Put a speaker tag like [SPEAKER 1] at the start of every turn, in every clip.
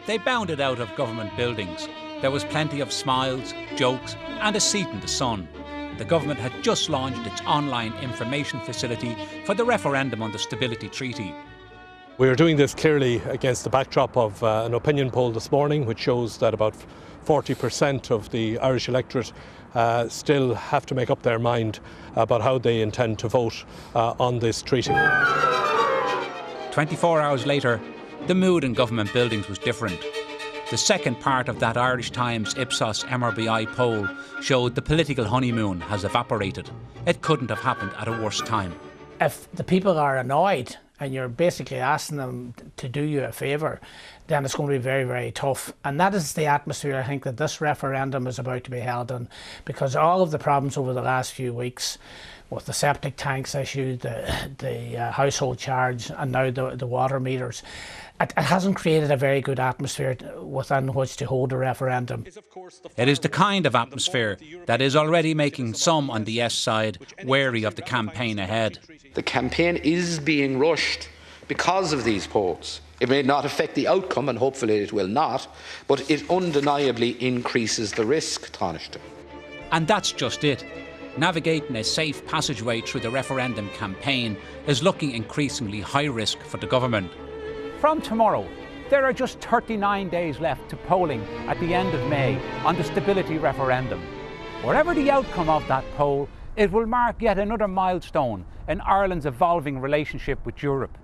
[SPEAKER 1] They bounded out of government buildings. There was plenty of smiles, jokes and a seat in the sun. The government had just launched its online information facility for the referendum on the Stability Treaty.
[SPEAKER 2] We are doing this clearly against the backdrop of an opinion poll this morning, which shows that about 40% of the Irish electorate still have to make up their mind about how they intend to vote on this treaty.
[SPEAKER 1] 24 hours later, the mood in government buildings was different. The second part of that Irish Times Ipsos MRBI poll showed the political honeymoon has evaporated. It couldn't have happened at a worse time.
[SPEAKER 3] If the people are annoyed and you're basically asking them to do you a favour, then it's going to be very, very tough. And that is the atmosphere I think that this referendum is about to be held in, because all of the problems over the last few weeks with the septic tanks issue, the household charge and now the water meters, it hasn't created a very good atmosphere within which to hold a referendum.
[SPEAKER 1] It is the kind of atmosphere that is already making some on the yes side wary of the campaign ahead.
[SPEAKER 4] The campaign is being rushed because of these polls. It may not affect the outcome, and hopefully it will not, but it undeniably increases the risk, Taoiseach.
[SPEAKER 1] And that's just it. Navigating a safe passageway through the referendum campaign is looking increasingly high risk for the government. From tomorrow, there are just 39 days left to polling at the end of May on the Stability Referendum. Whatever the outcome of that poll, it will mark yet another milestone in Ireland's evolving relationship with Europe.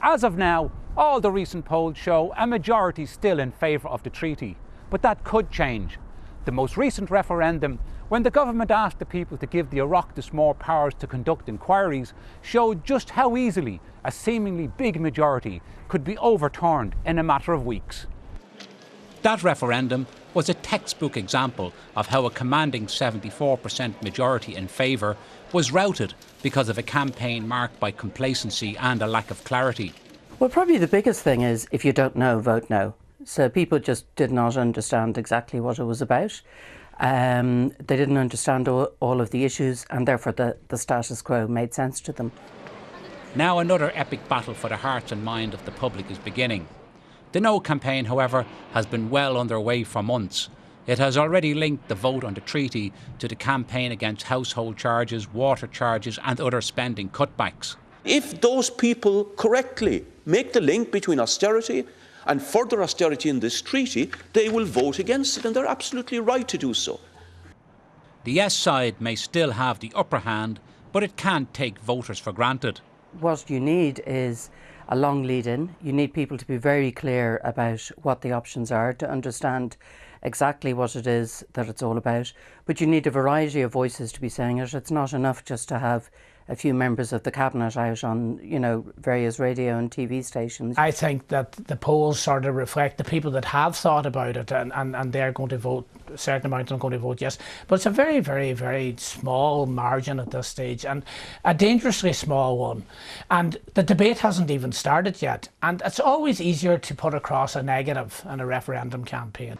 [SPEAKER 1] As of now, all the recent polls show a majority still in favour of the treaty, but that could change. The most recent referendum, when the government asked the people to give the Oireachtas more powers to conduct inquiries, showed just how easily a seemingly big majority could be overturned in a matter of weeks. That referendum was a textbook example of how a commanding 74% majority in favour was routed because of a campaign marked by complacency and a lack of clarity.
[SPEAKER 5] Well, probably the biggest thing is, if you don't know, vote no. So people just did not understand exactly what it was about. They didn't understand all of the issues, and therefore the status quo made sense to them.
[SPEAKER 1] Now another epic battle for the hearts and mind of the public is beginning. The No campaign, however, has been well underway for months. It has already linked the vote on the treaty to the campaign against household charges, water charges and other spending cutbacks.
[SPEAKER 6] If those people correctly make the link between austerity and further austerity in this treaty, they will vote against it, and they're absolutely right to do so.
[SPEAKER 1] The yes side may still have the upper hand, but it can't take voters for granted.
[SPEAKER 5] What you need is a long lead-in. You need people to be very clear about what the options are, to understand exactly what it is that it's all about. But you need a variety of voices to be saying it. It's not enough just to have a few members of the cabinet out on, various radio and TV stations.
[SPEAKER 3] I think that the polls sort of reflect the people that have thought about it, and they're going to vote, a certain amount are going to vote yes. But it's a very, very, very small margin at this stage, and a dangerously small one. And the debate hasn't even started yet. And it's always easier to put across a negative in a referendum campaign.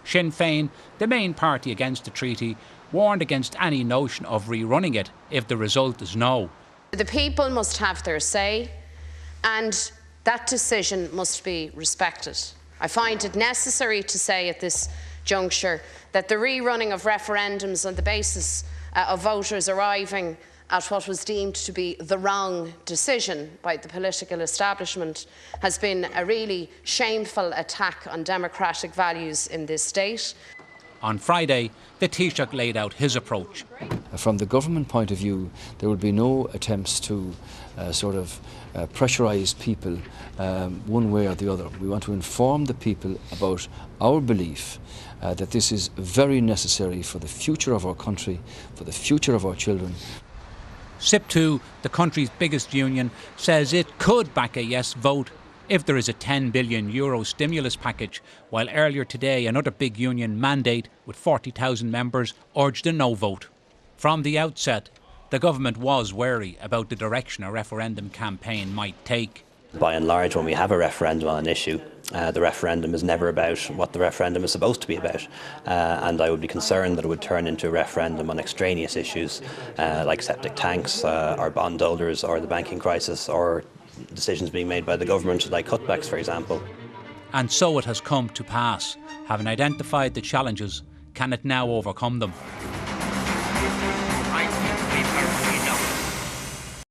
[SPEAKER 1] Sinn Féin, the main party against the treaty, warned against any notion of rerunning it if the result is no.
[SPEAKER 7] The people must have their say, and that decision must be respected. I find it necessary to say at this juncture that the rerunning of referendums on the basis of voters arriving at what was deemed to be the wrong decision by the political establishment has been a really shameful attack on democratic values in this state.
[SPEAKER 1] On Friday, the Taoiseach laid out his approach.
[SPEAKER 8] From the government point of view, there will be no attempts to pressurise people one way or the other. We want to inform the people about our belief that this is very necessary for the future of our country, for the future of our children.
[SPEAKER 1] SIP2, the country's biggest union, says it could back a yes vote if there is a €10 billion stimulus package, while earlier today another big union, Mandate, with 40,000 members, urged a no vote. From the outset, the government was wary about the direction a referendum campaign might take.
[SPEAKER 9] By and large, when we have a referendum on an issue, the referendum is never about what the referendum is supposed to be about. And I would be concerned that it would turn into a referendum on extraneous issues like septic tanks, or bondholders, or the banking crisis, or decisions being made by the government like cutbacks, for example.
[SPEAKER 1] And so it has come to pass. Having identified the challenges, can it now overcome them?
[SPEAKER 10] I think we are